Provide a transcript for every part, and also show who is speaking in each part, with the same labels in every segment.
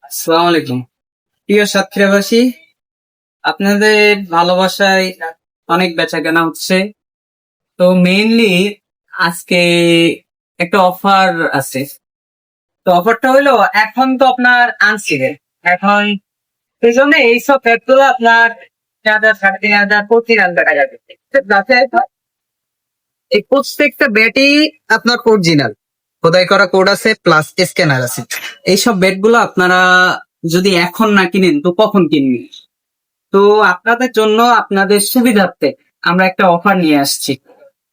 Speaker 1: আসসালামু আলাইকুম প্রিয় সাতক্ষীরাবাসী, আপনাদের ভালোবাসায় অনেক বেচা কেনা হচ্ছে। তো মেইনলি আজকে একটা অফার আছে। তো অফারটা হলো, এখন তো আপনার আনসিজন, এখন সেই জন্য এইসব ব্যাট গুলো আপনার 3,000, 3,500, 4,000 টাকা যাবে। যাতে এই প্রত্যেকটা ব্যাটই আপনার অরিজিনাল খোদাই করা কোড আছে, প্লাস স্ক্যানার আছে। এইসব ব্যাট গুলো আপনারা যদি এখন না কিনেন তো কখন কিনবেন? তো আপনাদের জন্য, আপনাদের সুবিধার্থে আমরা একটা অফার নিয়ে আসছি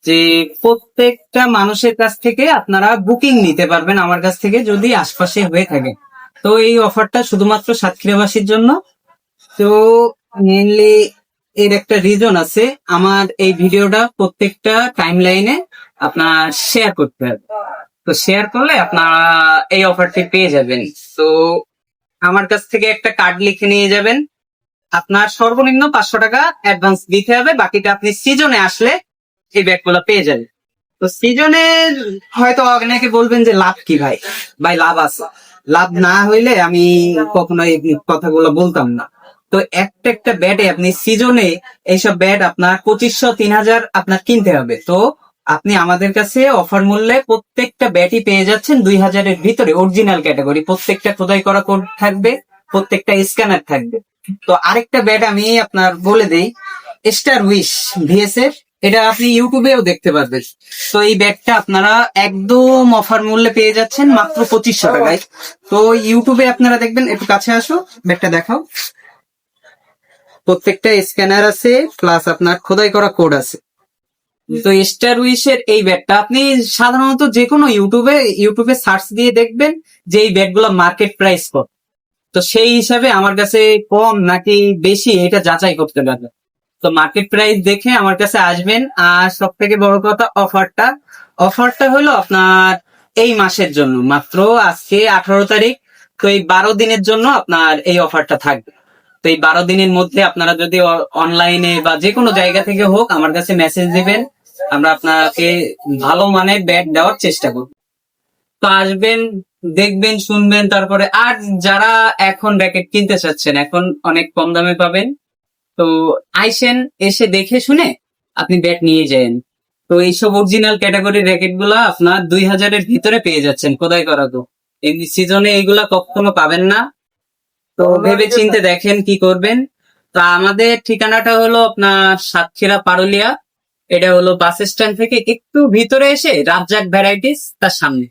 Speaker 1: যে প্রত্যেকটা মানুষের কাছ থেকে আপনারা বুকিং নিতে পারবেন আমার কাছ থেকে, যদি আশপাশে হয়ে থাকে। তো এই অফারটা শুধুমাত্র সাতক্ষীরাবাসীর জন্য। তো মেইনলি এর একটা রিজন আছে, আমার এই ভিডিওটা প্রত্যেকটা টাইম লাইনে আপনার শেয়ার করতে হবে। তো শেয়ার করলে আপনারা এই অফারটি পেয়ে যাবেন। তো আমার কাছ থেকে একটা কার্ড লিখে নিয়ে যাবেন। আপনার সর্বনিম্ন 500 টাকা অ্যাডভান্স দিতে হবে, বাকিটা আপনি সিজনে আসলে এই ব্যাগগুলো পেয়ে যাবেন। তো সিজনে হয়তো অনেকে বলবেন যে লাভ কি ভাই, ভাই লাভ আছে। লাভ না হইলে আমি কখনো এই কথাগুলো বলতাম না। তো একটা একটা ব্যাটে আপনি সিজনে এইসব ব্যাট আপনার 2,500, 3,000 আপনার কিনতে হবে। তো আপনি আমাদের কাছে অফার মূল্যে প্রত্যেকটা ব্যাটই পেয়ে যাচ্ছেন 2,000-এর ভিতরে, অরিজিনাল ক্যাটাগরি। প্রত্যেকটা খোদাই করা কোড থাকবে, প্রত্যেকটা স্ক্যানার থাকবে। তো আরেকটা ব্যাট আমি আপনার বলে দেই, স্টার উইশ ভিএসএফ, এটা আপনি ইউটিউবেও দেখতে পারবেন। তো এই ব্যাগটা আপনারা একদম অফার মূল্যে পেয়ে যাচ্ছেন মাত্র 2,500 টাকায়। তো ইউটিউবে আপনারা দেখবেন, একটু কাছে আসো, ব্যাগটা দেখাও। প্রত্যেকটা স্ক্যানার আছে, প্লাস আপনার খোদাই করা কোড আছে। তো স্টার উইশের এই ব্যাগটা আপনি সাধারণত যে কোনো ইউটিউবে সার্চ দিয়ে দেখবেন যে এই ব্যাগগুলো মার্কেট প্রাইস কত। তো সেই হিসাবে আমার কাছে কম নাকি বেশি এটা যাচাই করতে পারবেন। তো মার্কেট প্রাইস দেখে আমার কাছে আসবেন। আর সব থেকে বড় কথা, অফারটা হলো আপনার এই মাসের জন্য, মাত্র আজকে 18 তারিখ। তো এই 12 দিনের জন্য আপনার এই অফারটা থাকবে। তো এই 12 দিনের মধ্যে আপনারা যদি অনলাইনে বা যে কোনো জায়গা থেকে হোক আমার কাছে মেসেজ দিবেন, আমরা আপনাকে ভালো মানের ব্যাট দেওয়ার চেষ্টা করব। তো আসবেন, দেখবেন, শুনবেন, তারপরে আর যারা এখন র্যাকেট কিনতে চাচ্ছেন এখন অনেক কম দামে পাবেন। তো আইসেন, এসে দেখে শুনে আপনি ব্যাট নিয়ে যান। তো এইসব অরিজিনাল ক্যাটাগরির র্যাকেট গুলা আপনার 2,000-এর ভিতরে পেয়ে যাচ্ছেন খোদাই করা। তো এমনি সিজনে এইগুলা কখনো পাবেন না। তো ভেবে চিন্তে দেখেন কি করবেন। তো আমাদের ঠিকানাটা হলো আপনার সাতক্ষীরা পারুলিয়া। এটা হলো বাস স্ট্যান্ড থেকে একটু ভিতরে এসে রাজ্জাক ভ্যারাইটিস তার সামনে।